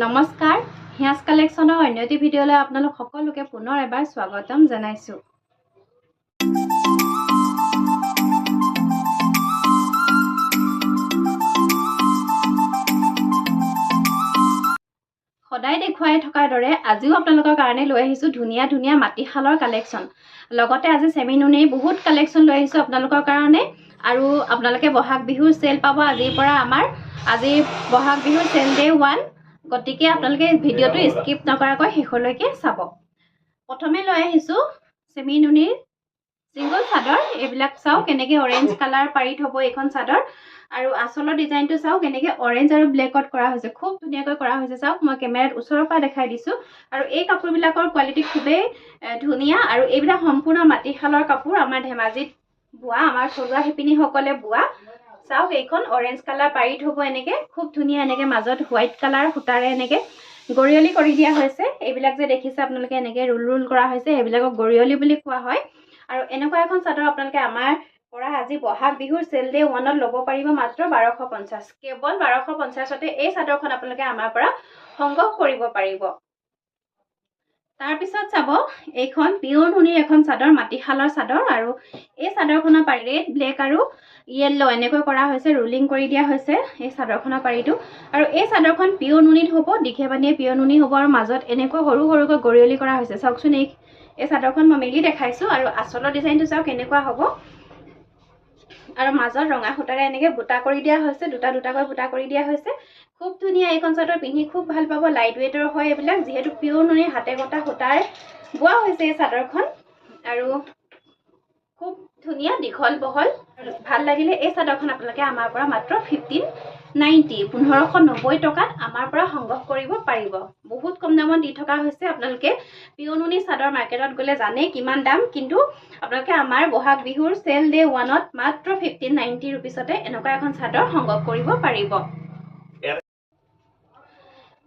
নমস্কাৰ হিয়াজ কালেকশ্যনৰ অন্য এটি ভিডিঅ'লৈ আপোনালোক সকলোকে পুনৰ এবাৰ স্বাগতম জনাইছোঁ। সদায় দেখুৱাই থকাৰ দৰে আজিও আপোনালোকৰ কাৰণে লৈ আহিছোঁ ধুনীয়া ধুনীয়া মাটিশালৰ কালেকশ্যন। লগতে আজি চেমিনুনিৰ বহুত কালেকশ্যন লৈ আহিছোঁ আপোনালোকৰ কাৰণে। আৰু আপোনালোকে বহাগ বিহুৰ চেল পাব আজিৰ পৰা আজি বহাগ বিহুৰ চেল ডে 1। গতিকে আপোনালোকে ভিডিঅ'টো স্কিপ নকৰাকৈ শেষলৈকে চাব। প্ৰথমে লৈ আহিছোঁ চেমিনুনিৰ চিংগল চাদৰ। এইবিলাক চাওক কেনেকৈ অৰেঞ্জ কালাৰ পাৰি থ'ব এইখন চাদৰ। আৰু আঁচলৰ ডিজাইনটো চাওক কেনেকৈ অৰেঞ্জ আৰু ব্লেকত কৰা হৈছে, খুব ধুনীয়াকৈ কৰা হৈছে। চাওক মই কেমেৰাত ওচৰৰ পৰা দেখাই দিছোঁ। আৰু এই কাপোৰবিলাকৰ কোৱালিটি খুবেই ধুনীয়া। আৰু এইবিলাক সম্পূৰ্ণ মাটিশালৰ কাপোৰ, আমাৰ ধেমাজিত বোৱা, আমাৰ থলুৱা শিপিনীসকলে বোৱা। চাওক এইখন অৰেঞ্জ কালাৰ পাৰি থ'ব এনেকৈ, খুব ধুনীয়া। এনেকৈ মাজত হোৱাইট কালাৰ সূতাৰে এনেকৈ গৰিয়লি কৰি দিয়া হৈছে। এইবিলাক যে দেখিছে আপোনালোকে এনেকৈ ৰোল ৰোল কৰা হৈছে, এইবিলাকক গৰিয়লি বুলি কোৱা হয়। আৰু এনেকুৱা এখন চাদৰ আপোনালোকে আমাৰ পৰা আজি বহাগ বিহুৰ চেল ডে 1ত ল'ব পাৰিব মাত্ৰ 1250। কেৱল 1250তে এই চাদৰখন আপোনালোকে আমাৰ পৰা সংগ্ৰহ কৰিব পাৰিব। তাৰপিছত চাব এইখন পিয়ৰ নুনিৰ এখন চাদৰ, মাটিশালৰ চাদৰ। আৰু এই চাদৰখনৰ পাৰি ৰেড, ব্লেক আৰু য়েল্লো এনেকৈ কৰা হৈছে, ৰোলিং কৰি দিয়া হৈছে এই চাদৰখনৰ পাৰিটো। আৰু এই চাদৰখন পিয়ৰ নুনিত হ'ব, দীঘে বানিয়ে পিয়ৰ নুনি হ'ব। আৰু মাজত এনেকৈ সৰু সৰুকৈ গৰিয়লি কৰা হৈছে। চাওকচোন এই চাদৰখন মই মেলি দেখাইছোঁ। আৰু আঁচলৰ ডিজাইনটো চাওক কেনেকুৱা হ'ব। আৰু মাজত ৰঙা সূতাৰে এনেকৈ বুটা কৰি দিয়া হৈছে, দুটা দুটাকৈ বুটা কৰি দিয়া হৈছে। খুব ধুনীয়া এইখন চাদৰ, পিন্ধি খুব ভাল পাব। লাইট ৱেইটৰ হয় এইবিলাক, যিহেতু পিয়ৰ নুনিৰ হাতে কটা সূতাৰে বোৱা হৈছে এই চাদৰখন। আৰু খুব ধুনীয়া দীঘল বহল। ভাল লাগিলে এই চাদৰখন আপোনালোকে আমাৰ পৰা মাত্ৰ 1590 টকাত আমাৰ পৰা সংগ্ৰহ কৰিব পাৰিব। বহুত কম দামত দি থকা হৈছে। আপোনালোকে পিয়ৰ নুনি চাদৰ মাৰ্কেটত গ'লে জানেই কিমান দাম, কিন্তু আপোনালোকে আমাৰ বহাগ বিহুৰ চেল ডে 1ত মাত্ৰ 1590 ৰুপিছতে এনেকুৱা এখন চাদৰ সংগ্ৰহ কৰিব পাৰিব।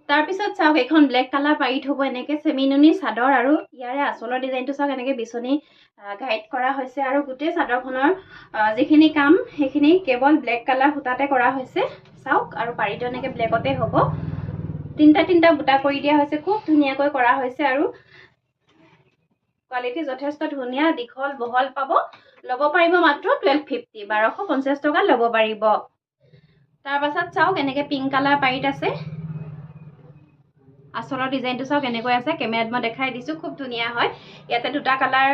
তাৰপিছত চাওক এইখন ব্লেক কালাৰ পাৰি থ'ব এনেকৈ চেমিনুনিৰ চাদৰ। আৰু ইয়াৰে আঁচলৰ ডিজাইনটো চাওক এনেকৈ বিচনী গাইড কৰা হৈছে। আৰু গোটেই চাদৰখনৰ যিখিনি কাম সেইখিনি কেৱল ব্লেক কালাৰ সূতাতে কৰা হৈছে। চাওক আৰু পাৰিটো এনেকৈ ব্লেকতে হ'ব, তিনিটা বুটা কৰি দিয়া হৈছে, খুব ধুনীয়াকৈ কৰা হৈছে। আৰু কোৱালিটি যথেষ্ট ধুনীয়া, দীঘল বহল পাব। ল'ব পাৰিব মাত্ৰ 1250, 1250 টকাত ল'ব পাৰিব। তাৰপাছত চাওক এনেকৈ পিংক কালাৰ পাৰিত আছে। আঁচলৰ ডিজাইনটো চাওক এনেকৈ আছে, কেমেৰাত মই দেখাই দিছোঁ, খুব ধুনীয়া হয়। ইয়াতে দুটা কালাৰ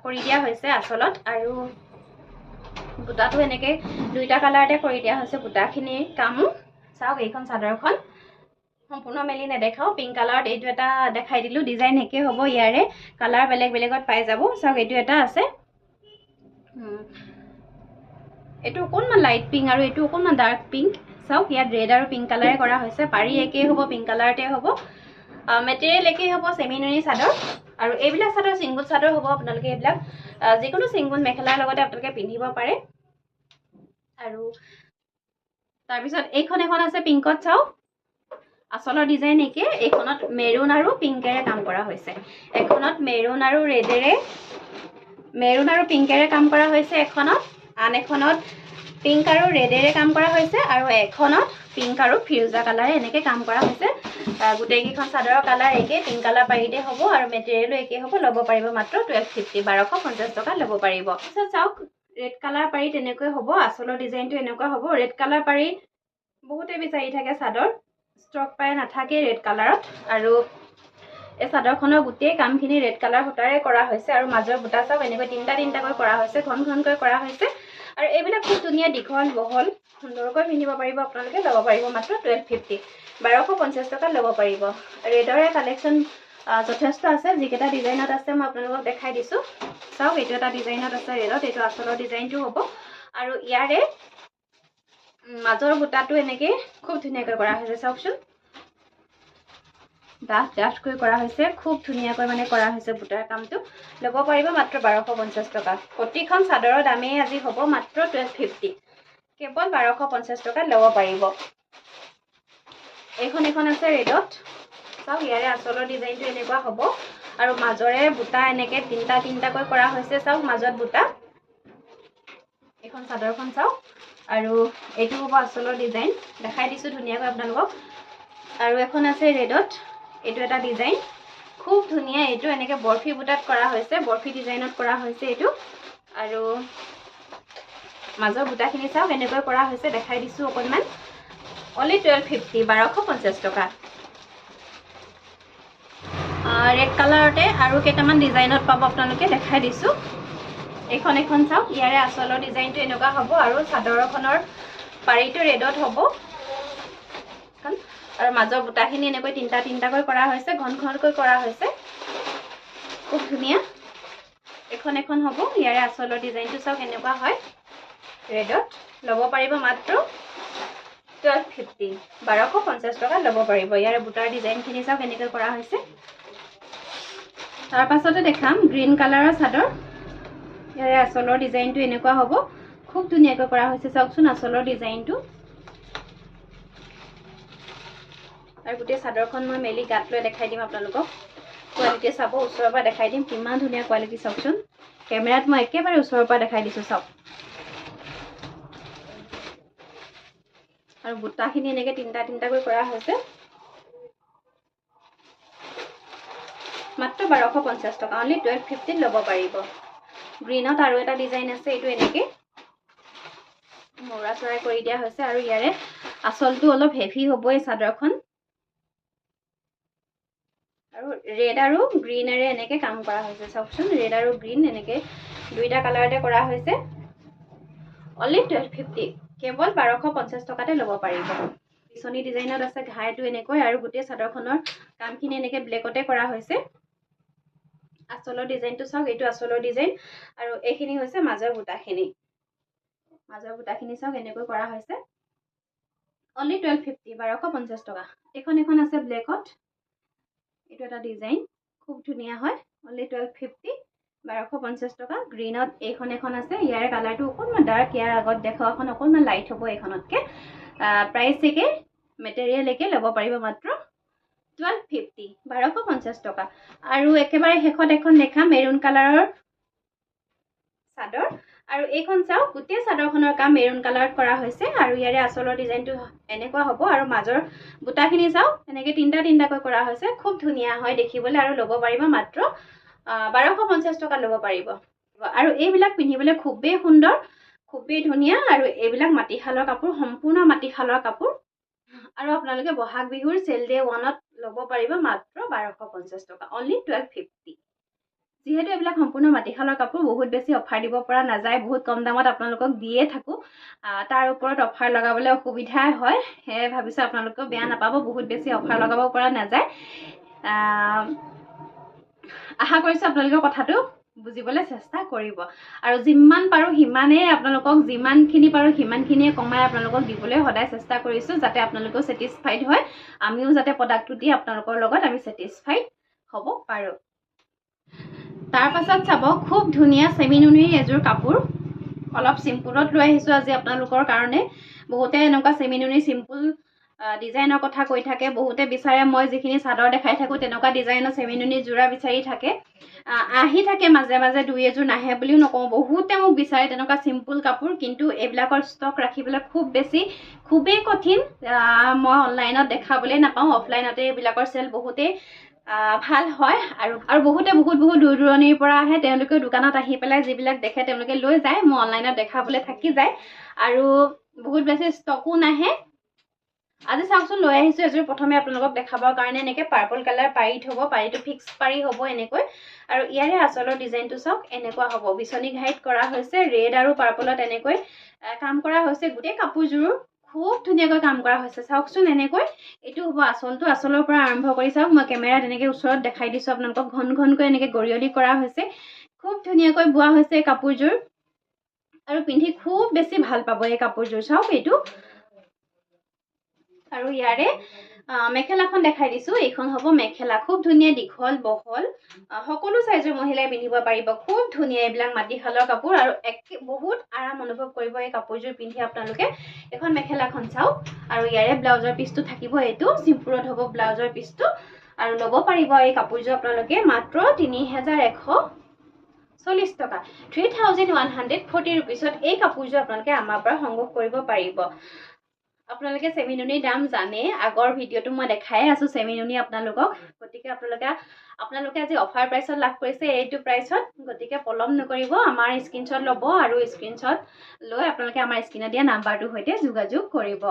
কৰি দিয়া হৈছে আঁচলত। আৰু বুটাটো এনেকৈ দুইটা কালাৰতে কৰি দিয়া হৈছে বুটাখিনিৰ কামো। চাওক এইখন চাদৰখন সম্পূৰ্ণ মেলি নেদেখাওঁ, পিংক কালাৰত এইটো এটা দেখাই দিলোঁ। ডিজাইন একেই হ'ব, ইয়াৰে কালাৰ বেলেগ বেলেগত পাই যাব। চাওক এইটো এটা আছে, এইটো অকণমান লাইট পিংক আৰু এইটো অকণমান ডাৰ্ক পিংক। চাওক ইয়াত ৰেড আৰু পিংক কালাৰে কৰা হৈছে। পাৰি একেই হ'ব, পিংক কালাৰতে হ'ব। মেটেৰিয়েল একেই হ'ব, চেমিনুনি চাদৰ। আৰু এইবিলাক চাদৰ চিংগুল চাদৰ হ'ব। আপোনালোকে এইবিলাক যিকোনো চিংগুল মেখেলাৰ লগতে আপোনালোকে পিন্ধিব পাৰে। আৰু তাৰপিছত এইখন এখন আছে পিংকত। চাওক আঁচলৰ ডিজাইন একে, এইখনত মেৰুন আৰু পিংকেৰে কাম কৰা হৈছে। এখনত মেৰুন আৰু পিংকেৰে কাম কৰা হৈছে এখনত, আন এখনত পিংক আৰু ৰেডেৰে কাম কৰা হৈছে। আৰু এখনত পিংক আৰু ফিৰোজা কালাৰে এনেকৈ কাম কৰা হৈছে। গোটেইকেইখন চাদৰৰ কালাৰ একেই, পিংক কালাৰ পাৰিতে হ'ব। আৰু মেটেৰিয়েলো একেই হ'ব। ল'ব পাৰিব মাত্ৰ 1250, 1250 টকাত ল'ব পাৰিব। তাৰপিছত চাওক ৰেড কালাৰ পাৰি তেনেকৈ হ'ব। আঁচলৰ ডিজাইনটো এনেকুৱা হ'ব। ৰেড কালাৰ পাৰি বহুতে বিচাৰি থাকে চাদৰ, ষ্টক পাই নাথাকে ৰেড কালাৰত। আৰু এই চাদৰখনৰ গোটেই কামখিনি ৰেড কালাৰ সূতাৰে কৰা হৈছে। আৰু মাজৰ বুটা চাওক এনেকৈ তিনিটাকৈ কৰা হৈছে, ঘন ঘনকৈ কৰা হৈছে। আৰু এইবিলাক খুব ধুনীয়া দীঘল বহল, সুন্দৰকৈ পিন্ধিব পাৰিব আপোনালোকে। ল'ব পাৰিব মাত্ৰ 1250, 1250 টকাত ল'ব পাৰিব। ৰেডৰে কালেকশ্যন যথেষ্ট আছে, যিকেইটা ডিজাইনত আছে মই আপোনালোকক দেখাই দিছোঁ। চাওক এইটো এটা ডিজাইনত আছে ৰেডত, এইটো আঁচলৰ ডিজাইনটো হ'ব। আৰু ইয়াৰে মাজৰ বুটাটো এনেকৈ খুব ধুনীয়াকৈ কৰা হৈছে। চাওকচোন ডাঠকৈ কৰা হৈছে, খুব ধুনীয়াকৈ মানে কৰা হৈছে বুটাৰ কামটো। ল'ব পাৰিব মাত্ৰ 1250 টকা। প্ৰতিখন চাদৰৰ দামেই আজি হ'ব মাত্ৰ 1250, কেৱল 1250 টকাত ল'ব পাৰিব। এখন আছে ৰেডত। চাওক ইয়াৰে আঁচলৰ ডিজাইনটো এনেকুৱা হ'ব। আৰু মাজৰে বুটা এনেকৈ তিনিটাকৈ কৰা হৈছে। চাওক মাজত বুটা, এইখন চাদৰখন চাওক। আৰু এইটো হ'ব আঁচলৰ ডিজাইন, দেখাই দিছোঁ ধুনীয়াকৈ আপোনালোকক। আৰু এখন আছে ৰেডত, এইটো এটা ডিজাইন খুব ধুনীয়া। এইটো এনেকৈ বৰফি বুটাত কৰা হৈছে, বৰফি ডিজাইনত কৰা হৈছে এইটো। আৰু মাজৰ বুটাখিনি চাওক এনেকৈ কৰা হৈছে, দেখাই দিছোঁ অকণমান। অনলি 1250, 1250 টকা। ৰেড কালাৰতে আৰু কেইটামান ডিজাইনত পাব আপোনালোকে, দেখাই দিছোঁ। এখন চাওক, ইয়াৰে আচলৰ ডিজাইনটো এনেকুৱা হ'ব আৰু চাদৰখনৰ পাৰিটো ৰেডত হ'ব। আৰু মাজৰ বুটাখিনি এনেকৈ তিনিটাকৈ কৰা হৈছে, ঘনকৈ কৰা হৈছে, খুব ধুনীয়া। এখন হ'ব। ইয়াৰে আচলৰ ডিজাইনটো চাওক এনেকুৱা হয় ৰেডত। ল'ব পাৰিব মাত্ৰ 1250, 1250 টকাত ল'ব পাৰিব। ইয়াৰে বুটাৰ ডিজাইনখিনি চাওক এনেকৈ কৰা হৈছে। তাৰ পাছতে দেখাম গ্ৰীণ কালাৰৰ চাদৰ। ইয়াৰে আচলৰ ডিজাইনটো এনেকুৱা হ'ব, খুব ধুনীয়াকৈ কৰা হৈছে, চাওকচোন আচলৰ ডিজাইনটো। আৰু গোটেই চাদৰখন মই মেলি গাত লৈ দেখাই দিম আপোনালোকক। কোৱালিটি চাব, ওচৰৰ পৰা দেখাই দিম কিমান ধুনীয়া কোৱালিটি, চাওকচোন। কেমেৰাত মই একেবাৰে ওচৰৰ পৰা দেখাই দিছোঁ, চাওক। আৰু বুটাখিনি এনেকৈ তিনিটাকৈ কৰা হৈছে, মাত্ৰ 1250 টকা, অনলি 1250 ল'ব পাৰিব। গ্ৰীণত আৰু এটা ডিজাইন আছে, এইটো এনেকৈ মৌৰা চৰাই কৰি দিয়া হৈছে। আৰু ইয়াৰে আচলটো অলপ হেভি হ'ব এই চাদৰখন। আৰু ৰেড আৰু গ্ৰীনেৰে এনেকৈ কাম কৰা হৈছে, চাওকচোন। ৰেড আৰু গ্ৰীণ এনেকৈ দুইটা কালাৰতে কৰা হৈছে। অনলি 1250, কেৱল 1250 টকাতে ল'ব পাৰিব। পিছনি ডিজাইনত আছে ঘাইটো এনেকৈ, আৰু গোটেই চাদৰখনৰ কামখিনি এনেকৈ ব্লেকতে কৰা হৈছে। আচলৰ ডিজাইনটো চাওক, এইটো আচলৰ ডিজাইন। আৰু এইখিনি হৈছে মাজৰ বুটাখিনি। মাজৰ বুটাখিনি চাওক এনেকৈ কৰা হৈছে। অনলি 1250, 1250 টকা। এখন আছে ব্লেকত, এইটো এটা ডিজাইন খুব ধুনীয়া হয়। অনলি 1250, 1250 টকা। গ্ৰীণত এইখন আছে, ইয়াৰে কালাৰটো অকণমান ডাৰ্ক, ইয়াৰ আগত দেখুৱাখন অকণমান লাইট হ'ব এইখনতকৈ। প্ৰাইচ একে, মেটেৰিয়েল একে, ল'ব পাৰিব মাত্ৰ 1250, 1250 টকা। আৰু একেবাৰে শেষত এখন দেখাম মেৰুণ কালাৰৰ চাদৰ। আৰু এইখন চাওক, গোটেই চাদৰখনৰ কাম মেৰুণ কালাৰত কৰা হৈছে। আৰু ইয়াৰে আচলৰ ডিজাইনটো এনেকুৱা হ'ব। আৰু মাজৰ বুটাখিনি চাওক, এনেকৈ তিনিটাকৈ কৰা হৈছে, খুব ধুনীয়া হয় দেখিবলৈ। আৰু ল'ব পাৰিব মাত্ৰ 1250 টকা ল'ব পাৰিব। আৰু এইবিলাক পিন্ধিবলৈ খুবেই সুন্দৰ, খুবেই ধুনীয়া। আৰু এইবিলাক মাটিশালৰ কাপোৰ, সম্পূৰ্ণ মাটিশালৰ কাপোৰ। আৰু আপোনালোকে বহাগ বিহুৰ চেল ডে 1ত ল'ব পাৰিব মাত্ৰ 1250 টকা, অনলি 1250। যিহেতু এইবিলাক সম্পূৰ্ণ মাটিশালৰ কাপোৰ, বহুত বেছি অফাৰ দিব পৰা নাযায়, বহুত কম দামত আপোনালোকক দিয়ে থাকোঁ। তাৰ ওপৰত অফাৰ লগাবলৈ অসুবিধাই হয়, সেয়ে ভাবিছোঁ আপোনালোকেও বেয়া নাপাব, বহুত বেছি অফাৰ লগাব পৰা নাযায়। আশা কৰিছোঁ আপোনালোকৰ কথাটো বুজিবলৈ চেষ্টা কৰিব। আৰু যিমান পাৰোঁ সিমানেই আপোনালোকক, যিমানখিনি পাৰোঁ সিমানখিনিয়ে কমাই আপোনালোকক দিবলৈ সদায় চেষ্টা কৰিছোঁ, যাতে আপোনালোকেও ছেটিছফাইড হয়, আমিও যাতে প্ৰডাক্টটো দি আপোনালোকৰ লগত আমি ছেটিছফাইড হ'ব পাৰোঁ। তাৰ পাছত চাব, খুব ধুনীয়া চেমিনুনিৰ এযোৰ কাপোৰ, অলপ চিম্পুলত লৈ আহিছোঁ আজি আপোনালোকৰ কাৰণে। বহুতে এনেকুৱা চেমিনুনি চিম্পুল ডিজাইনৰ কথা কৈ থাকে, বহুতে বিচাৰে মই যিখিনি চাদৰ দেখাই থাকোঁ তেনেকুৱা ডিজাইনৰ চেমিনুনি যোৰা বিচাৰি থাকে। আহি থাকে মাজে মাজে, দুই এযোৰ নাহে বুলিও নকওঁ, বহুতে মোক বিচাৰে তেনেকুৱা চিম্পুল কাপোৰ। কিন্তু এইবিলাকৰ ষ্টক ৰাখিবলৈ খুবেই কঠিন। মই অনলাইনত দেখাবলৈ নাপাওঁ, অফলাইনতে এইবিলাকৰ চেল বহুতেই ভাল হয়। আৰু বহুতে বহুত দূৰ দূৰণিৰ পৰা আহে, তেওঁলোকেও দোকানত আহি পেলাই যিবিলাক দেখে তেওঁলোকে লৈ যায়, মোৰ অনলাইনত দেখাবলৈ থাকি যায়। আৰু বহুত বেছি ষ্টকো নাহে। আজি চাওকচোন, লৈ আহিছোঁ এযোৰ। প্ৰথমে আপোনালোকক দেখাবৰ কাৰণে এনেকৈ পাৰ্পল কালাৰ পাৰিত হ'ব, পাৰিটো ফিক্স পাৰি হ'ব এনেকৈ। আৰু ইয়াৰে আচলৰ ডিজাইনটো চাওক, এনেকুৱা হ'ব, বিচনী ঘাইত কৰা হৈছে, ৰেড আৰু পাৰ্পলত এনেকৈ কাম কৰা হৈছে। গোটেই কাপোৰযোৰ খুব ধুনীয়াকৈ কাম কৰা হৈছে, চাওকচোন এনেকৈ। এইটো হ'ব আচলটো, আচলৰ পৰা আৰম্ভ কৰি চাওক, মই কেমেৰাত এনেকৈ ওচৰত দেখাই দিছোঁ আপোনালোকক। ঘনকৈ এনেকৈ গৰিয়লি কৰা হৈছে, খুব ধুনীয়াকৈ বোৱা হৈছে এই কাপোৰযোৰ। আৰু পিন্ধি খুব বেছি ভাল পাব এই কাপোৰযোৰ, চাওক এইটো। আৰু ইয়াৰে মেখেলাখন দেখাই দিছোঁ, এইখন হ'ব মেখেলা। খুব ধুনীয়া, দীঘল বহল, সকলো চাইজৰ মহিলাই পিন্ধিব পাৰিব, খুব ধুনীয়া। এইবিলাক মাটিশালৰ কাপোৰ, আৰু বহুত আৰাম অনুভৱ কৰিব এই কাপোৰযোৰ পিন্ধি আপোনালোকে। এখন মেখেলাখন চাওক। আৰু ইয়াৰে ব্লাউজৰ পিচটো থাকিব, এইটো চিম্পুলত হ'ব ব্লাউজৰ পিচটো। আৰু ল'ব পাৰিব এই কাপোৰযোৰ আপোনালোকে মাত্ৰ 3140 টকা, 3140 ৰুপিছত এই কাপোৰযোৰ আপোনালোকে আমাৰ পৰা সংগ্ৰহ কৰিব পাৰিব। আপোনালোকে চেমিনুনিৰ দাম জানে, আগৰ ভিডিঅ'টো মই দেখাই আছো চেমিনুনি আপোনালোকক। গতিকে আপোনালোকে আজি অফাৰ প্ৰাইচত লাভ কৰিছে এইটো প্ৰাইচত। গতিকে পলম নকৰিব, আমাৰ স্ক্ৰীনশ্বট ল'ব আৰু স্ক্ৰীনশ্বট লৈ আপোনালোকে আমাৰ স্ক্ৰীনত দিয়া নাম্বাৰটোৰ সৈতে যোগাযোগ কৰিব।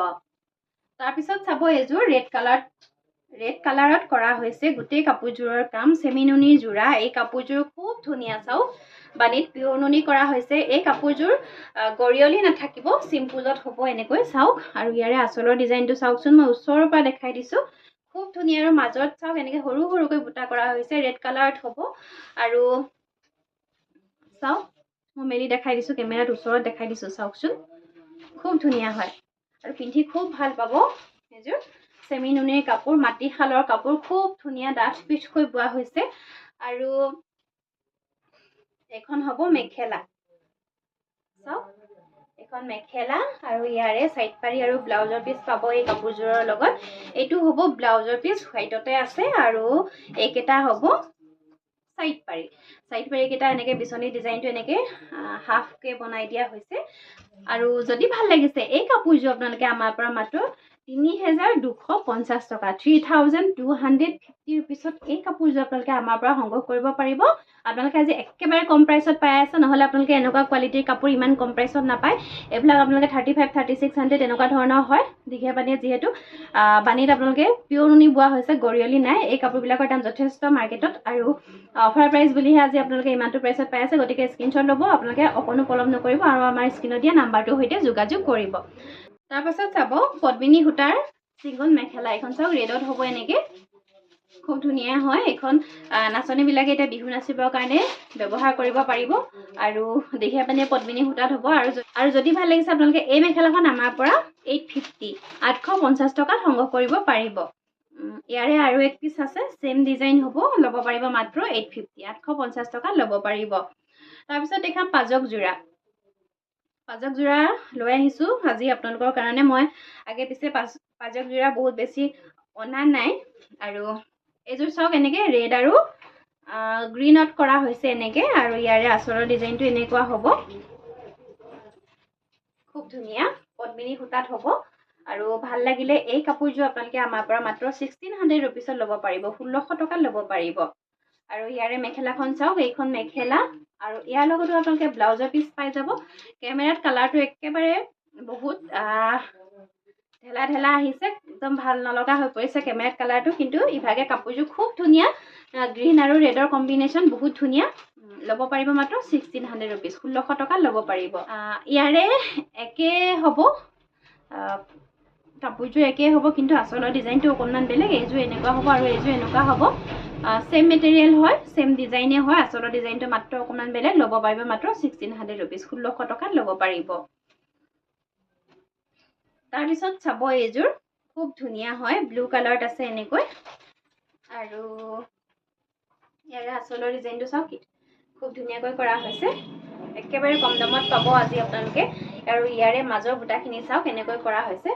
তাৰপিছত চাব এইযোৰ ৰেড কালাৰত কৰা হৈছে গোটেই কাপোৰযোৰৰ কাম, চেমিনুনিৰ যোৰা। এই কাপোৰযোৰ খুব ধুনীয়া, চাওক বানীত পিয়ৰ নুনি কৰা হৈছে। এই কাপোৰযোৰ গৰিয়লি নাথাকিব, চিম্পুলত হ'ব এনেকৈ চাওক। আৰু ইয়াৰে আঁচলৰ ডিজাইনটো চাওকচোন, মই ওচৰৰ পৰা দেখাই দিছোঁ, খুব ধুনীয়া। আৰু মাজত চাওক এনেকৈ সৰু সৰুকৈ বুটা কৰা হৈছে, ৰেড কালাৰত হ'ব। আৰু চাওক মই মেলি দেখাই দিছোঁ, কেমেৰাত ওচৰত দেখাই দিছোঁ, চাওকচোন খুব ধুনীয়া হয় আৰু পিন্ধি খুব ভাল পাব। এইযোৰ চেমিনুনিৰ কাপোৰ, মাটিশালৰ কাপোৰ, খুব ধুনীয়া ডাঠ পিচকৈ বোৱা হৈছে। আৰু এখন হ'ব মেখেলা, চাওক এখন মেখেলা আৰু ইয়াৰে চাইড পাৰি আৰু ব্লাউজৰ পিচ পাব এই কাপোৰযোৰৰ লগত। এইটো হ'ব ব্লাউজৰ পিচ, হোৱাইটতে আছে। আৰু এইকেইটা হ'ব চাইড পাৰি কেইটা এনেকৈ বিচনী ডিজাইনটো এনেকৈ হাফকৈ বনাই দিয়া হৈছে। আৰু যদি ভাল লাগিছে এই কাপোৰযোৰ আপোনালোকে আমাৰ পৰা মাত্ৰ ৩,২৫০ টকা, 3,250 ৰুপিছত এই কাপোৰযোৰ আপোনালোকে আমাৰ পৰা সংগ্ৰহ কৰিব পাৰিব। আপোনালোকে আজি একেবাৰে কম প্ৰাইচত পাই আছে, নহ'লে আপোনালোকে এনেকুৱা কোৱালিটিৰ কাপোৰ ইমান কম প্ৰাইচত নাপায়। এইবিলাক আপোনালোকে 3500, 3600 এনেকুৱা ধৰণৰ হয়। দীঘে বানীয়ে যিহেতু বানীত আপোনালোকে পিয়ৰ নুনি বোৱা হৈছে, গৰিয়লি নাই। এই কাপোৰবিলাকৰ দাম যথেষ্ট মাৰ্কেটত, আৰু অফাৰ প্ৰাইচ বুলিহে আজি আপোনালোকে ইমানটো প্ৰাইচত পাই আছে। গতিকে স্ক্ৰীনশ্বট ল'ব, আপোনালোকে অকণো পলম নকৰিব আৰু আমাৰ স্ক্ৰীনত দিয়া নাম্বাৰটোৰ সৈতে যোগাযোগ কৰিব। তাৰপাছত চাব পদ্মিনী সূতাৰ চিংগল মেখেলা, এখন চাওক ৰেডত হ'ব এনেকৈ, খুব ধুনীয়া হয়। এইখন নাচনীবিলাকে এতিয়া বিহু নাচিবৰ কাৰণে ব্যৱহাৰ কৰিব পাৰিব। আৰু দীঘে বানীয়ে পদ্মিনী সূতাত হ'ব। আৰু যদি ভাল লাগিছে আপোনালোকে এই মেখেলাখন আমাৰ পৰা 850 টকাত সংগ্ৰহ কৰিব পাৰিব। ইয়াৰে আৰু এক পিচ আছে, চেম ডিজাইন হ'ব, ল'ব পাৰিব মাত্ৰ 850 টকাত ল'ব পাৰিব। তাৰপিছত দেখাম পাজক যোৰা লৈ আহিছোঁ আজি আপোনালোকৰ কাৰণে। মই আগে পিছে পাজক যোৰা বহুত বেছি অনা নাই। আৰু এইযোৰ চাওক এনেকৈ ৰেড আৰু গ্ৰীণত কৰা হৈছে এনেকৈ। আৰু ইয়াৰে আঁচলৰ ডিজাইনটো এনেকুৱা হ'ব, খুব ধুনীয়া পদ্মিনী সূতাত হ'ব। আৰু ভাল লাগিলে এই কাপোৰযোৰ আপোনালোকে আমাৰ পৰা মাত্ৰ 1600 ৰুপিছত ল'ব পাৰিব, 1600 টকাত ল'ব পাৰিব। আৰু ইয়াৰে মেখেলাখন চাওক, এইখন মেখেলা আৰু ইয়াৰ লগতো আপোনালোকে ব্লাউজৰ পিচ পাই যাব। কেমেৰাত কালাৰটো একেবাৰে বহুত ঢেলা আহিছে, একদম ভাল নলগা হৈ পৰিছে কেমেৰাত কালাৰটো, কিন্তু ইভাগে কাপোৰযোৰ খুব ধুনীয়া। গ্ৰীণ আৰু ৰেডৰ কম্বিনেশ্যন বহুত ধুনীয়া। ল'ব পাৰিব মাত্ৰ 1600 ৰুপিজ, 1600 টকাত ল'ব পাৰিব। ইয়াৰে একে হ'ব, কাপোৰযোৰ একেই হ'ব, কিন্তু আঁচলৰ ডিজাইনটো অকণমান বেলেগ। এইযোৰ এনেকুৱা হ'ব আৰু এইযোৰ এনেকুৱা হ'ব। চেম মেটেৰিয়েল হয়, চেম ডিজাইনে হয়, আঁচলৰ ডিজাইনটো মাত্ৰ অকণমান বেলেগ। ল'ব পাৰিব মাত্ৰ 1600 ৰুপিজ, 1600 টকাত ল'ব পাৰিব। তাৰপিছত চাব এইযোৰ খুব ধুনীয়া হয়, ব্লু কালাৰত আছে এনেকৈ। আৰু ইয়াৰে আঁচলৰ ডিজাইনটো চাওক, খুব ধুনীয়াকৈ কৰা হৈছে। একেবাৰে কম দামত পাব আজি আপোনালোকে। আৰু ইয়াৰে মাজৰ বুটাখিনি চাওক এনেকৈ কৰা হৈছে।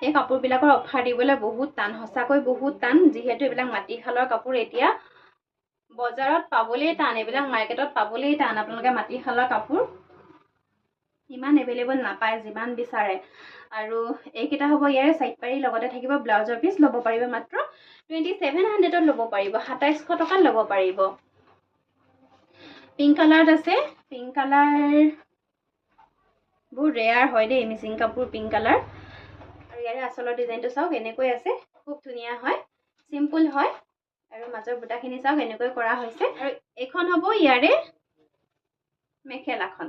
এই কাপোৰবিলাকৰ অফাৰ দিবলৈ বহুত টান, সঁচাকৈ বহুত টান। যিহেতু এইবিলাক মাটিশালৰ কাপোৰ, এতিয়া বজাৰত পাবলেই টান, এইবিলাক মাৰ্কেটত পাবলেই টান। আপোনালোকে মাটিশালৰ কাপোৰ ইমান এভেইলেবল নাপায় যিমান বিচাৰে। আৰু এইকেইটা হ'ব ইয়াৰে চাইড পাৰি, লগতে থাকিব ব্লাউজৰ পিচ। ল'ব পাৰিব মাত্ৰ 2700ত ল'ব পাৰিব, 2700 টকাত ল'ব পাৰিব। পিংক কালাৰত আছে, পিংক কালাৰ বহুত ৰেয়াৰ হয় দেই, মিচিং কাপোৰ পিংক কালাৰ। আৰু ইয়াৰে আঁচলৰ ডিজাইনটো চাওক এনেকৈ আছে, খুব ধুনীয়া হয়, চিম্পুল হয়। আৰু মাজৰ বুটাখিনি চাওক এনেকৈ কৰা হৈছে। আৰু এইখন হ'ব ইয়াৰে মেখেলাখন।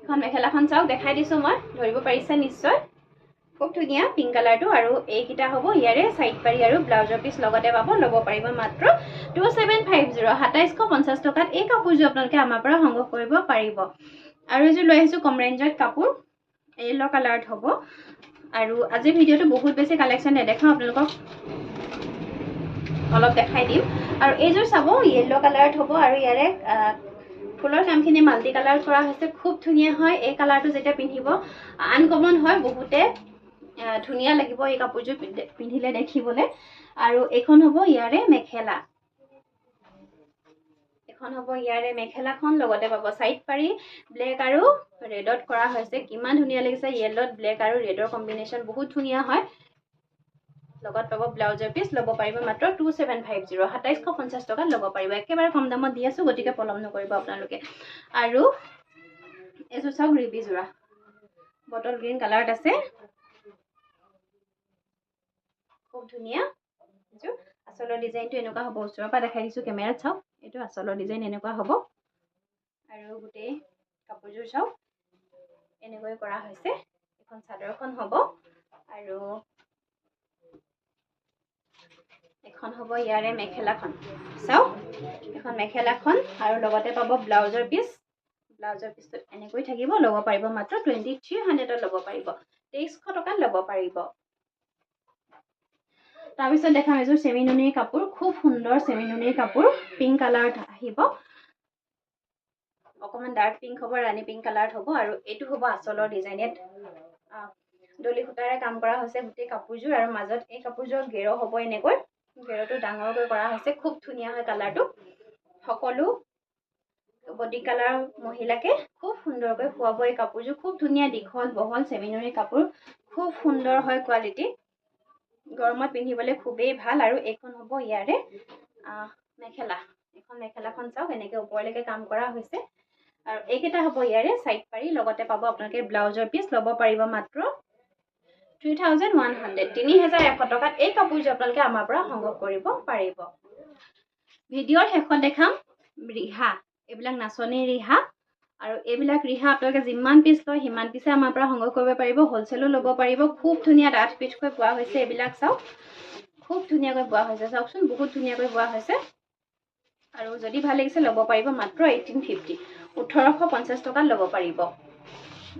এখন মেখেলাখন চাওক দেখাই দিছোঁ মই, ধৰিব পাৰিছে নিশ্চয়, খুব ধুনীয়া পিংক কালাৰটো। আৰু এইকেইটা হ'ব ইয়াৰে চাইড পাৰি আৰু ব্লাউজৰ পিচ লগতে পাব। ল'ব পাৰিব মাত্ৰ 2750, 2750 টকাত এই কাপোৰযোৰ আপোনালোকে আমাৰ পৰা সংগ্ৰহ কৰিব পাৰিব। আৰু এযোৰ লৈ আহিছোঁ কম ৰেঞ্জত কাপোৰ, য়েল্ল' কালাৰত হ'ব। আৰু আজিৰ ভিডিঅ'টো বহুত বেছি কালেকশ্যন নেদেখাওঁ, আপোনালোকক অলপ দেখাই দিম। আৰু এইযোৰ চাব য়েল্ল' কালাৰত হ'ব। আৰু ইয়াৰে ফুলৰ কামখিনি মাল্টি কালাৰ কৰা হৈছে, খুব ধুনীয়া হয়। এই কালাৰটো যেতিয়া পিন্ধিব আনকমন হয়, বহুতে ধুনীয়া লাগিব এই কাপোৰযোৰ পিন্ধিলে দেখিবলৈ। আৰু এইখন হ'ব ইয়াৰে মেখেলা, এখন হ'ব ইয়াৰে মেখেলাখন, লগতে পাব সাইড পাৰি ব্লেক আৰু ৰেডত কৰা হৈছে। কিমান ধুনীয়া লাগিছে, য়েলত ব্লেক আৰু ৰেডৰ কম্বিনেশ্যন বহুত ধুনীয়া হয়। লগত পাব ব্লাউজৰ পিচ, ল'ব পাৰিব মাত্ৰ 2750, 2750 টকাত ল'ব পাৰিব। একেবাৰে কম দামত দি আছোঁ, গতিকে পলম নকৰিব আপোনালোকে। আৰু এযোৰ চাওক ৰিবি যোৰা, বটল গ্ৰীণ কালাৰত আছে, খুব ধুনীয়া এযোৰ। আচলৰ ডিজাইনটো এনেকুৱা হ'ব, ওচৰৰ পৰা দেখাই দিছোঁ, কেমেৰাত চাওক। এইটো আচলৰ ডিজাইন এনেকুৱা হ'ব। আৰু গোটেই কাপোৰযোৰ চাওক, এনেকৈ কৰা হৈছে। এখন চাদৰখন হ'ব, আৰু এখন হ'ব ইয়াৰে মেখেলাখন। চাওক, এখন মেখেলাখন আৰু লগতে পাব ব্লাউজৰ পিচ। ব্লাউজৰ পিচটো এনেকৈ থাকিব, ল'ব পাৰিব মাত্ৰ 2300 ল'ব পাৰিব, 2300 টকাত ল'ব পাৰিব। তাৰপিছত দেখাম এযোৰ চেমিনুনিৰ কাপোৰ, খুব সুন্দৰ চেমিনুনিৰ কাপোৰ, পিংক কালাৰত আহিব। অকণমান ডাৰ্ক পিংক হ'ব, ৰাণী পিংক কালাৰত হ'ব। আৰু এইটো হ'ব আচলৰ ডিজাইন। ইয়াত দলি সূতাৰে কাম কৰা হৈছে গোটেই কাপোৰযোৰ, আৰু মাজত এই কাপোৰযোৰ গেৰ হ'ব এনেকৈ, গেৰটো ডাঙৰকৈ কৰা হৈছে। খুব ধুনীয়া হয় কালাৰটো। সকলো বডি কালাৰ মহিলাকে খুব সুন্দৰকৈ শুৱাব এই কাপোৰযোৰ। খুব ধুনীয়া দীঘল বহল চেমিনুনিৰ কাপোৰ, খুব সুন্দৰ হয় কোৱালিটি, গৰমত পিন্ধিবলৈ খুবেই ভাল। আৰু এইখন হ'ব ইয়াৰে মেখেলা। এখন মেখেলাখন চাওক, এনেকৈ ওপৰলৈকে কাম কৰা হৈছে। আৰু এইকেইটা হ'ব ইয়াৰে সাইড পাৰি, লগতে পাব আপোনালোকে ব্লাউজৰ পিচ, ল'ব পাৰিব মাত্ৰ 3100, 3100 টকাত এই কাপোৰযোৰ আপোনালোকে আমাৰ পৰা সংগ্ৰহ কৰিব পাৰিব। ভিডিঅ'ৰ শেষত দেখাম ৰিহা, এইবিলাক নাচনী ৰিহা। আৰু এইবিলাক ৰিহা আপোনালোকে যিমান পিচ লয় সিমান পিছে আমাৰ পৰা সংগ্ৰহ কৰিব পাৰিব, হ'লচেলো ল'ব পাৰিব। খুব ধুনীয়া ডাঠ পিচকৈ বোৱা হৈছে এইবিলাক, চাওক খুব ধুনীয়াকৈ বোৱা হৈছে, চাওকচোন বহুত ধুনীয়াকৈ বোৱা হৈছে। আৰু যদি ভাল লাগিছে ল'ব পাৰিব মাত্ৰ 1850, 1850 টকাত ল'ব পাৰিব।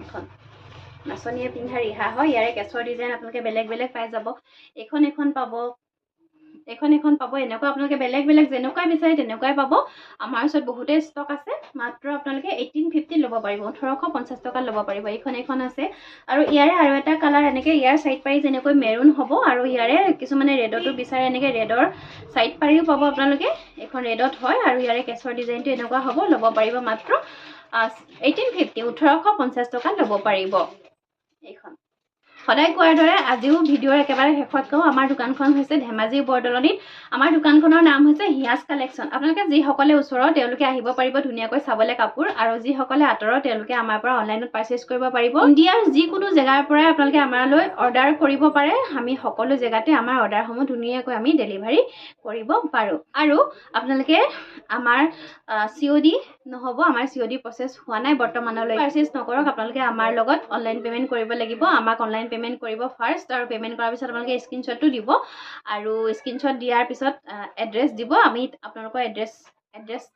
এখন নাচনীয়ে পিন্ধা ৰিহা হয়, ইয়াৰে কেছৰ ডিজাইন আপোনালোকে বেলেগ বেলেগ পাই যাব। এখন পাব, এখন পাব, এনেকুৱা আপোনালোকে বেলেগ বেলেগ যেনেকুৱাই বিচাৰে তেনেকুৱাই পাব। আমাৰ ওচৰত বহুতেই ষ্টক আছে, মাত্ৰ আপোনালোকে 1850 ল'ব পাৰিব, 1850 টকাত ল'ব পাৰিব। এখন আছে। আৰু ইয়াৰে আৰু এটা কালাৰ এনেকৈ, ইয়াৰ সাইড পাৰি যেনেকৈ মেৰুন হ'ব, আৰু ইয়াৰে কিছুমানে ৰেডতো বিচাৰে, এনেকৈ ৰেডৰ সাইড পাৰিও পাব আপোনালোকে। এখন ৰেডত হয়, আৰু ইয়াৰে কেছৰ ডিজাইনটো এনেকুৱা হ'ব, ল'ব পাৰিব মাত্ৰ 1850, 1850 টকাত ল'ব পাৰিব। এইখন সদায় কোৱাৰ দৰে আজিও ভিডিঅ'ৰ একেবাৰে শেষত কওঁ, আমাৰ দোকানখন হৈছে ধেমাজি বৰদলনিত। আমাৰ দোকানখনৰ নাম হৈছে হিয়াজ কালেকশ্যন। আপোনালোকে যিসকলে ওচৰৰ তেওঁলোকে আহিব পাৰিব ধুনীয়াকৈ চাবলৈ কাপোৰ, আৰু যিসকলে আঁতৰৰ তেওঁলোকে আমাৰ পৰা অনলাইনত পাৰচেজ কৰিব পাৰিব। ইণ্ডিয়াৰ যিকোনো জেগাৰ পৰাই আপোনালোকে আমালৈ অৰ্ডাৰ কৰিব পাৰে, আমি সকলো জেগাতে আমাৰ অৰ্ডাৰসমূহ ধুনীয়াকৈ আমি ডেলিভাৰী কৰিব পাৰোঁ। আৰু আপোনালোকে আমাৰ COD নহ'ব, আমাৰ COD প্ৰচেছ হোৱা নাই বৰ্তমানলৈ, পাৰচেজ নকৰক। আপোনালোকে আমাৰ লগত অনলাইন পে'মেণ্ট কৰিব লাগিব। আমাক অনলাইন পে'মেণ্ট কৰিব ফাৰ্ষ্ট, আৰু পে'মেণ্ট কৰাৰ পিছত আপোনালোকে স্ক্ৰীনশ্বটটো দিব, আৰু স্ক্ৰীনশ্বট দিয়াৰ পিছত এড্ৰেছ দিব। আমি আপোনালোকৰ এড্ৰেছ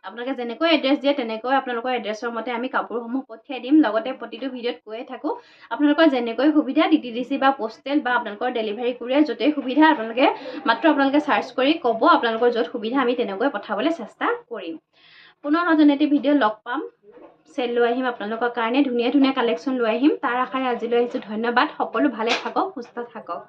আপোনালোকে যেনেকৈ এড্ৰেছ দিয়ে তেনেকৈ আপোনালোকৰ এড্ৰেছৰ মতে আমি কাপোৰসমূহ পঠিয়াই দিম। লগতে প্ৰতিটো ভিডিঅ'ত কৈয়ে থাকোঁ, আপোনালোকৰ যেনেকৈ সুবিধা DTDC বা পোষ্টেল বা আপোনালোকৰ ডেলিভাৰী কুৰিয়াৰ য'তেই সুবিধা আপোনালোকে চাৰ্চ কৰি ক'ব, আপোনালোকৰ য'ত সুবিধা আমি তেনেকৈ পঠাবলৈ চেষ্টা কৰিম। পুনৰ নতুন এটি ভিডিঅ' লগ পাম, চেল লৈ আহিম আপোনালোকৰ কাৰণে, ধুনীয়া ধুনীয়া কালেকশ্যন লৈ আহিম। তাৰ আশাৰে আজিলৈ আহিছোঁ, ধন্যবাদ। সকলো ভালে থাকক, সুস্থ থাকক।